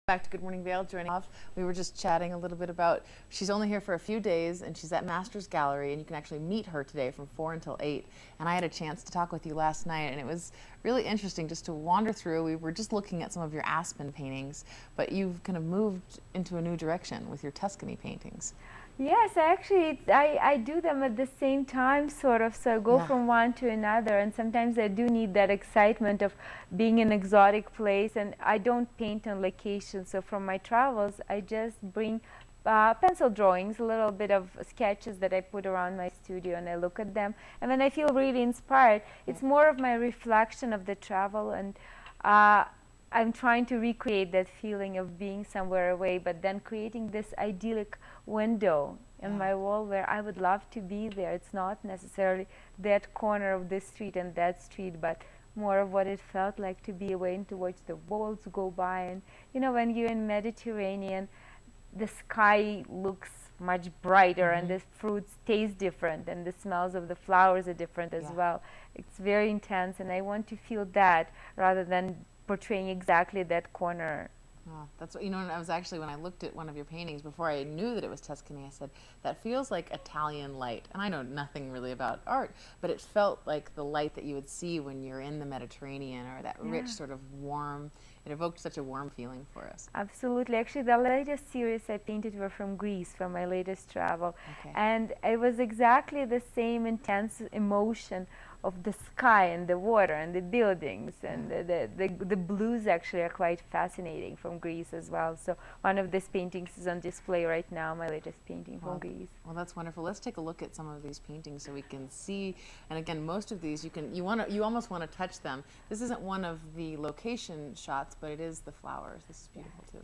Back to Good Morning Vail, joining off. We were just chatting a little bit about, she's only here for a few days and she's at Masters Gallery, and you can actually meet her today from 4 until 8. And I had a chance to talk with you last night, and it was really interesting just to wander through. We were just looking at some of your Aspen paintings, but you've kind of moved into a new direction with your Tuscany paintings. Yes, actually, I do them at the same time, sort of, so I go from one to another, and sometimes I do need that excitement of being in an exotic place, and I don't paint on location, so from my travels, I just bring pencil drawings, a little bit of sketches that I put around my studio, and I look at them, and when I feel really inspired, it's more of my reflection of the travel, and I'm trying to recreate that feeling of being somewhere away, but then creating this idyllic window in my wall where I would love to be there. It's not necessarily that corner of this street and that street, but more of what it felt like to be away and to watch the boats go by. And you know, when you're in Mediterranean, the sky looks much brighter, and the fruits taste different, and the smells of the flowers are different as well. It's very intense, and I want to feel that rather than portraying exactly that corner. Oh, that's what, you know, and I was actually, when I looked at one of your paintings, before I knew that it was Tuscany, I said, that feels like Italian light. And I know nothing really about art, but it felt like the light that you would see when you're in the Mediterranean, or that rich sort of warm, it evoked such a warm feeling for us. Absolutely. Actually, the latest series I painted were from Greece, from my latest travel. And it was exactly the same intense emotion of the sky and the water and the buildings, and the blues actually are quite fascinating from Greece as well. So one of these paintings is on display right now, my latest painting from Greece. Well, that's wonderful. Let's take a look at some of these paintings so we can see. And again, most of these you almost want to touch them. This isn't one of the location shots, but it is the flowers. This is beautiful too.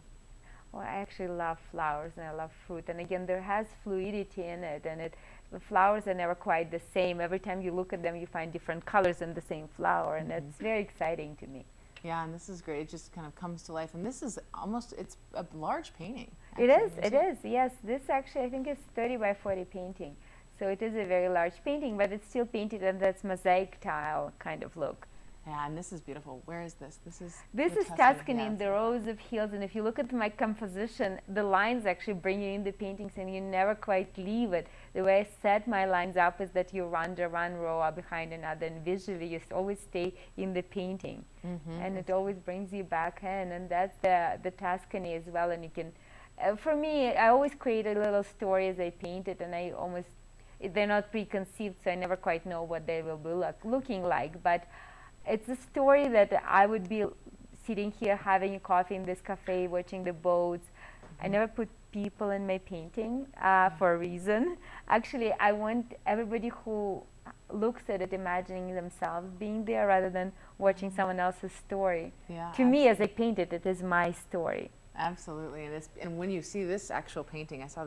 Well, I actually love flowers and I love fruit, and again, there has fluidity in it, and the flowers are never quite the same. Every time you look at them, you find different colors in the same flower, and it's very exciting to me. Yeah, and this is great. It just kind of comes to life, and this is almost, it's a large painting. It is, yes. This actually, I think, is 30 by 40 painting. So it is a very large painting, but it's still painted in that mosaic tile kind of look. Yeah, and this is beautiful. Where is this? This is Tuscany, in the rows of hills, and if you look at my composition, the lines actually bring you in the paintings, and you never quite leave it. The way I set my lines up is that you wander one row up behind another, and visually you always stay in the painting, and it always brings you back in, and that's the Tuscany as well. And you can, for me, I always create a little story as I paint it, and they're not preconceived, so I never quite know what they will be looking like, but it's a story that I would be sitting here having a coffee in this cafe, watching the boats. I never put people in my painting for a reason. Actually, I want everybody who looks at it imagining themselves being there rather than watching someone else's story. To me, as I paint it, it is my story. Absolutely, and when you see this actual painting, I saw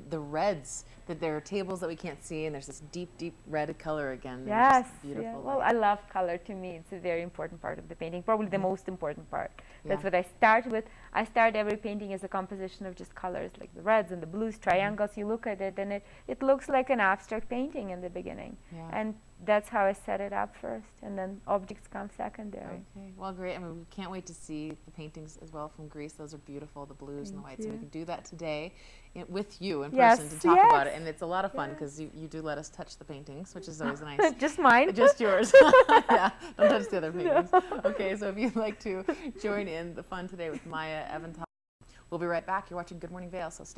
the reds, that there are tables that we can't see, and there's this deep, deep red color again. Yes, beautiful. Well, I love color. To me, it's a very important part of the painting, probably the most important part. That's what I start with. I start every painting as a composition of just colors, like the reds and the blues, triangles. You look at it, and it looks like an abstract painting in the beginning. And that's how I set it up first, and then objects come secondary. Okay, well, great. I mean, we can't wait to see the paintings as well from Greece. Those are beautiful, the blues and the whites. So we can do that today with you in person to talk about it. And it's a lot of fun because you do let us touch the paintings, which is always nice. Just mine? Just yours. Yeah, don't touch the other paintings. Okay, so if you'd like to join in the fun today with Maya Eventov, we'll be right back. You're watching Good Morning Vail, so stay with us.